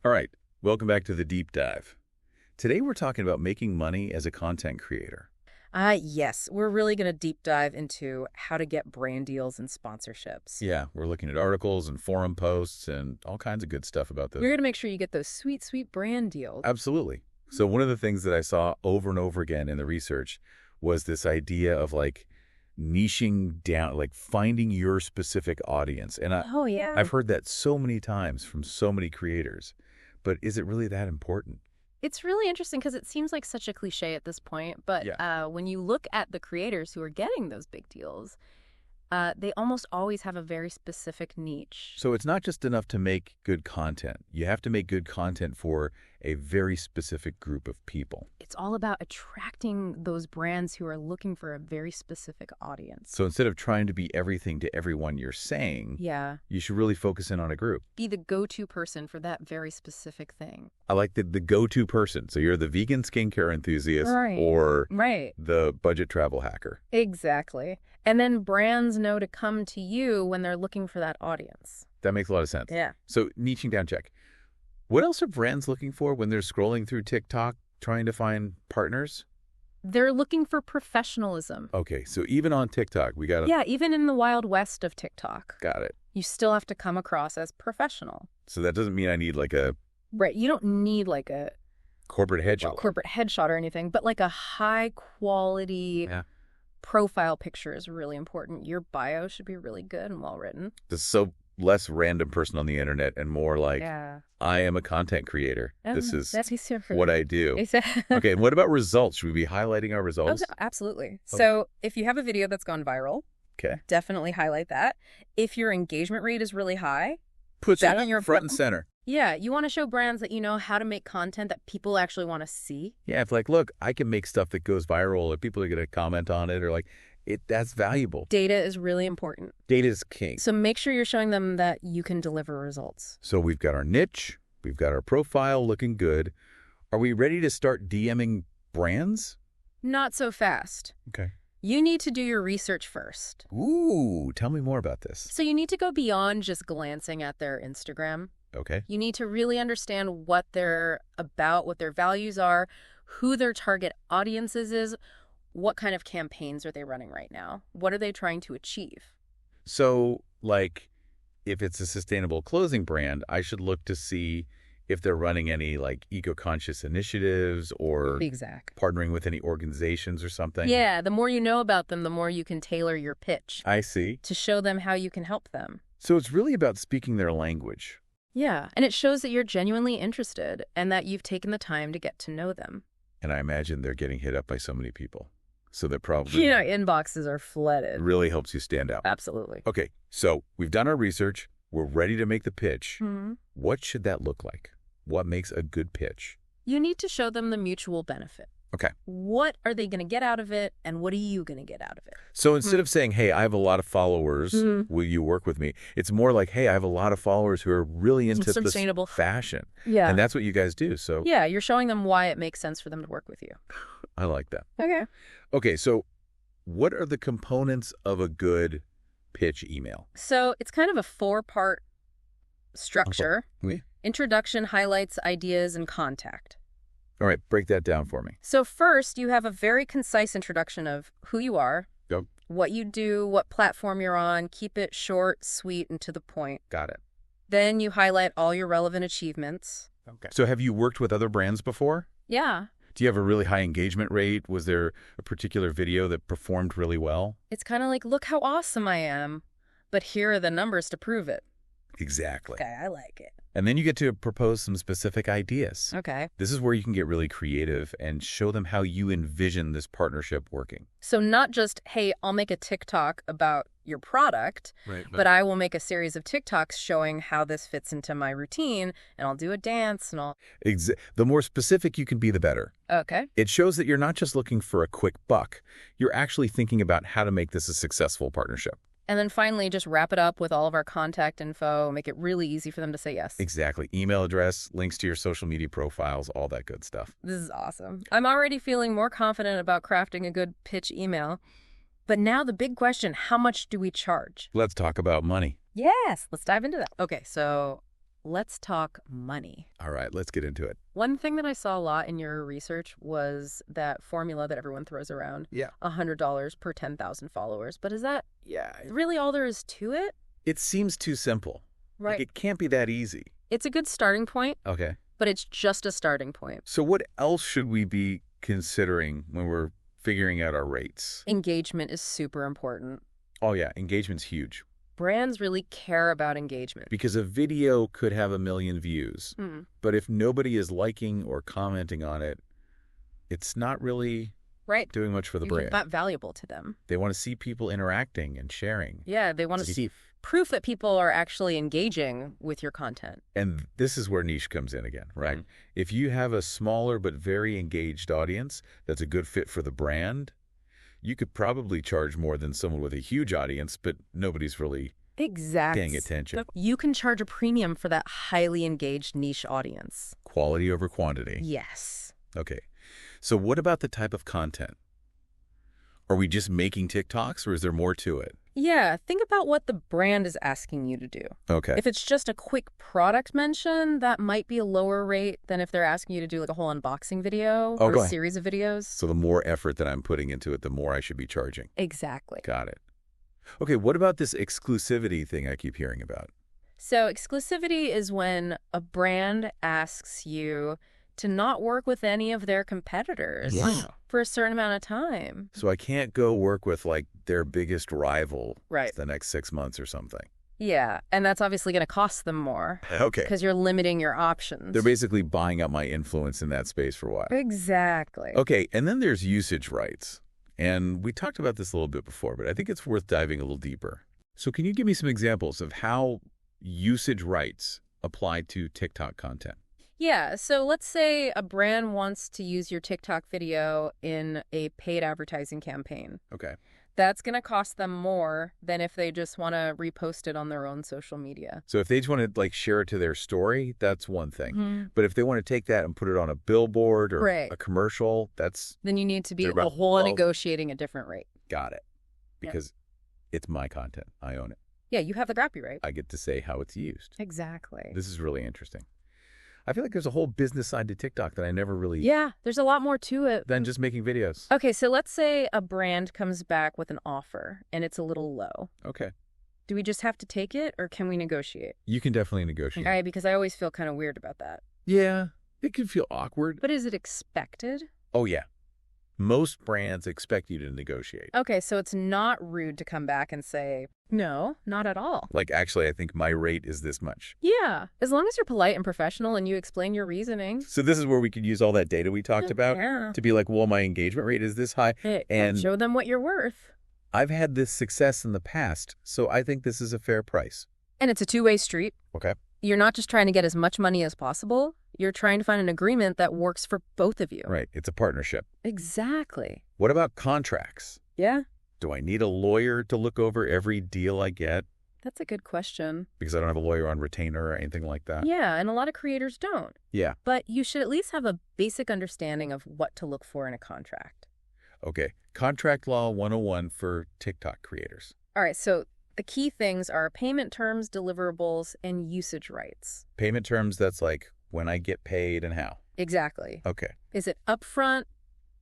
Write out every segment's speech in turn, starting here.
All right, welcome back to the deep dive. Today we're talking about making money as a content creator. Yes, we're really going to deep dive into how to get brand deals and sponsorships. Yeah, we're looking at articles and forum posts and all kinds of good stuff about this. We're going to make sure you get those sweet, sweet brand deals. Absolutely. So one of the things that I saw over and over again in the research was this idea of like niching down, like finding your specific audience. And Oh, yeah. I've heard that so many times from so many creators. But is it really that important? It's really interesting because it seems like such a cliche at this point, but Yeah. when you look at the creators who are getting those big deals, they almost always have a very specific niche. So it's not just enough to make good content. You have to make good content for a very specific group of people. It's all about attracting those brands who are looking for a very specific audience. So instead of trying to be everything to everyone you're saying, Yeah, you should really focus in on a group. be the go-to person for that very specific thing. I like the go-to person. So you're the vegan skincare enthusiast Right. or Right. the budget travel hacker. Exactly. And then brands know to come to you when they're looking for that audience. That makes a lot of sense. Yeah. So niching down, check. What else are brands looking for when they're scrolling through TikTok trying to find partners? They're looking for professionalism. Okay, so even on TikTok, we got Yeah, even in the Wild West of TikTok, got it. you still have to come across as professional. So that doesn't mean I need like a Right. You don't need like a corporate headshot. corporate headshot or anything, but like a high quality Yeah. profile picture is really important. Your bio should be really good and well written. This is so less random person on the internet and more like Yeah. I am a content creator. This is that's easier for what I do. Exactly. Okay, and what about results? Should we be highlighting our results? Absolutely. Oh. So if you have a video that's gone viral, Okay. definitely highlight that. If your engagement rate is really high, Put that that on your front and center. yeah, you want to show brands that you know how to make content that people actually want to see. Yeah, if like, look, I can make stuff that goes viral or people are going to comment on it or like that's valuable. Data is really important. Data is king. So make sure you're showing them that you can deliver results. So we've got our niche, we've got our profile looking good. Are we ready to start DMing brands? Not so fast. Okay. You need to do your research first. Ooh, tell me more about this. So you need to go beyond just glancing at their Instagram. Okay. You need to really understand what they're about, what their values are, who their target audiences is, what kind of campaigns are they running right now? What are they trying to achieve? So, like, if it's a sustainable clothing brand, I should look to see if they're running any, like, eco-conscious initiatives or Exact. partnering with any organizations or something. Yeah, the more you know about them, the more you can tailor your pitch I see. to show them how you can help them. So it's really about speaking their language. Yeah, and it shows that you're genuinely interested and that you've taken the time to get to know them. And I imagine they're getting hit up by so many people. So that probably You know, inboxes are flooded. really helps you stand out. Absolutely. Okay, so we've done our research. We're ready to make the pitch. Mhm. What should that look like? What makes a good pitch? You need to show them the mutual benefit. Okay. What are they going to get out of it, and what are you going to get out of it? So instead of saying, hey, I have a lot of followers, will you work with me? It's more like, hey, I have a lot of followers who are really into this Sustainable. fashion. Yeah. And that's what you guys do. So Yeah, you're showing them why it makes sense for them to work with you. I like that. Okay. Okay, so what are the components of a good pitch email? So it's kind of a 4-part structure. Oui. Introduction, highlights, ideas, and contact. All right, break that down for me. So first, you have a very concise introduction of who you are, Yep. what you do, what platform you're on. Keep it short, sweet, and to the point. Got it. Then you highlight all your relevant achievements. Okay. So have you worked with other brands before? Yeah. Do you have a really high engagement rate? Was there a particular video that performed really well? It's kind of like, look how awesome I am, but here are the numbers to prove it. Exactly. Okay, I like it. And then you get to propose some specific ideas. Okay. This is where you can get really creative and show them how you envision this partnership working. So not just, hey, I'll make a TikTok about your product, Right. but I will make a series of TikToks showing how this fits into my routine, and I'll do a dance and I'll... The more specific you can be, the better. Okay. It shows that you're not just looking for a quick buck. You're actually thinking about how to make this a successful partnership. And then finally, just wrap it up with all of our contact info, make it really easy for them to say yes. Exactly. Email address, links to your social media profiles, all that good stuff. This is awesome. I'm already feeling more confident about crafting a good pitch email. But now the big question, how much do we charge? Let's talk about money. Yes, let's dive into that. Okay, so let's talk money. All right, let's get into it. One thing that I saw a lot in your research was that formula that everyone throws around. Yeah. $100 per 10,000 followers. But is that really all there is to it? It seems too simple. Right. Like, it can't be that easy. It's a good starting point, Okay. but it's just a starting point. So what else should we be considering when we're figuring out our rates? Engagement is super important. Oh, yeah, engagement's huge. Brands really care about engagement. Because a video could have 1 million views, but if nobody is liking or commenting on it, it's not really doing much for the brand. It's not valuable to them. They want to see people interacting and sharing. Yeah, they want to see proof that people are actually engaging with your content. And this is where niche comes in again, right? If you have a smaller but very engaged audience that's a good fit for the brand, you could probably charge more than someone with a huge audience, but nobody's really paying attention. You can charge a premium for that highly engaged niche audience. Quality over quantity. Yes. Okay. So what about the type of content? Are we just making TikToks, or is there more to it? Yeah, think about what the brand is asking you to do. Okay. If it's just a quick product mention, that might be a lower rate than if they're asking you to do like a whole unboxing video or a series of videos. So the more effort that I'm putting into it, the more I should be charging. Exactly. Got it. Okay, what about this exclusivity thing I keep hearing about? So exclusivity is when a brand asks you to not work with any of their competitors for a certain amount of time. So I can't go work with like their biggest rival Right. the next 6 months or something. Yeah, and that's obviously going to cost them more. Okay. Because you're limiting your options. They're basically buying up my influence in that space for a while. Exactly. Okay, and then there's usage rights. And we talked about this a little bit before, but I think it's worth diving a little deeper. So can you give me some examples of how usage rights apply to TikTok content? Yeah, so let's say a brand wants to use your TikTok video in a paid advertising campaign. Okay. That's going to cost them more than if they just want to repost it on their own social media. So if they just want to like share it to their story, that's one thing. But if they want to take that and put it on a billboard or a commercial, then you need to be a whole negotiating a different rate. Got it. Because it's my content. I own it. Yeah, you have the copyright. I get to say how it's used. Exactly. This is really interesting. I feel like there's a whole business side to TikTok that I never really... Yeah, there's a lot more to it than just making videos. Okay, so let's say a brand comes back with an offer and it's a little low. Okay. Do we just have to take it or can we negotiate? You can definitely negotiate. All right, because I always feel kind of weird about that. Yeah, it can feel awkward. But is it expected? Oh, yeah. Most brands expect you to negotiate. Okay, so it's not rude to come back and say, no, not at all. Like, actually, I think my rate is this much. Yeah, as long as you're polite and professional and you explain your reasoning. So this is where we could use all that data we talked about to be like, well, my engagement rate is this high. And show them what you're worth. I've had this success in the past, so I think this is a fair price. And it's a two-way street. Okay. You're not just trying to get as much money as possible. You're trying to find an agreement that works for both of you. Right. It's a partnership. Exactly. What about contracts? Yeah. Do I need a lawyer to look over every deal I get? That's a good question. Because I don't have a lawyer on retainer or anything like that? Yeah, and a lot of creators don't. Yeah. But you should at least have a basic understanding of what to look for in a contract. Okay. Contract Law 101 for TikTok creators. All right, so the key things are payment terms, deliverables, and usage rights. Payment terms, that's like when I get paid and how. Exactly. Okay. Is it upfront?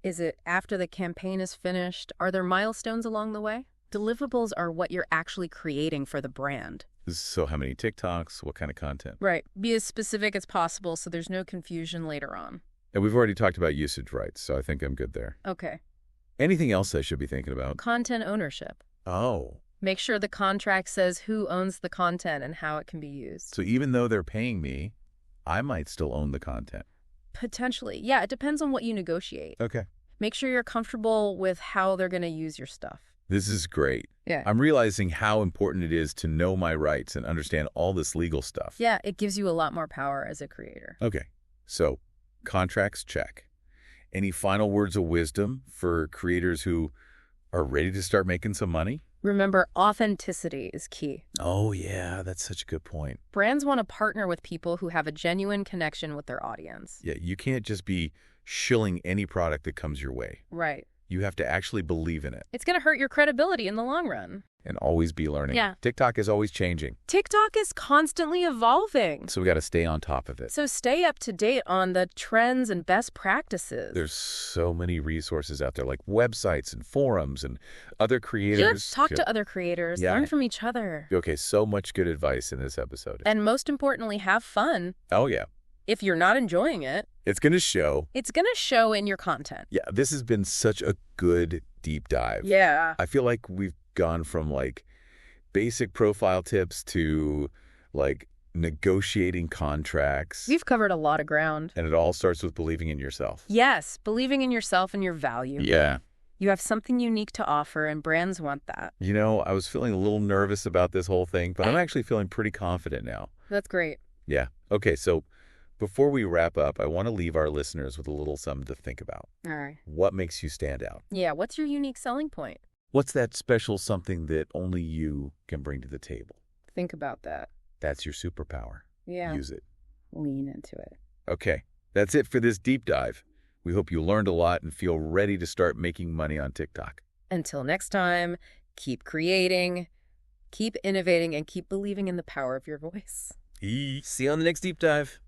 Is it after the campaign is finished? Are there milestones along the way? Deliverables are what you're actually creating for the brand. So how many TikToks? What kind of content? Right. Be as specific as possible so there's no confusion later on. And we've already talked about usage rights, so I think I'm good there. Okay. Anything else I should be thinking about? Content ownership. Oh. Make sure the contract says who owns the content and how it can be used. So even though they're paying me, I might still own the content. Potentially. Yeah, it depends on what you negotiate. Okay. Make sure you're comfortable with how they're going to use your stuff. This is great. Yeah. I'm realizing how important it is to know my rights and understand all this legal stuff. Yeah, it gives you a lot more power as a creator. Okay. So, contracts, check. Any final words of wisdom for creators who are ready to start making some money? Remember, authenticity is key. Oh, yeah, that's such a good point. Brands want to partner with people who have a genuine connection with their audience. Yeah, you can't just be shilling any product that comes your way. Right. You have to actually believe in it. It's going to hurt your credibility in the long run. and always be learning. Yeah. TikTok is always changing. TikTok is constantly evolving. So we got to stay on top of it. So stay up to date on the trends and best practices. There's so many resources out there, like websites and forums and other creators. Talk to other creators. Yeah. Learn from each other. Okay, so much good advice in this episode. And most importantly, have fun. Oh, yeah. If you're not enjoying it, It's going to show. it's going to show in your content. Yeah, this has been such a good deep dive. Yeah. I feel like we've gone from like basic profile tips to like negotiating contracts. We've covered a lot of ground. And it all starts with believing in yourself. Yes, believing in yourself and your value. Yeah. You have something unique to offer, and brands want that. You know, I was feeling a little nervous about this whole thing, but I'm actually feeling pretty confident now. That's great. Yeah. Okay, so before we wrap up, I want to leave our listeners with a little something to think about. All right. What makes you stand out? Yeah, what's your unique selling point? What's that special something that only you can bring to the table? Think about that. That's your superpower. Yeah. Use it. Lean into it. Okay, that's it for this deep dive. We hope you learned a lot and feel ready to start making money on TikTok. Until next time, keep creating, keep innovating, and keep believing in the power of your voice. See you on the next deep dive.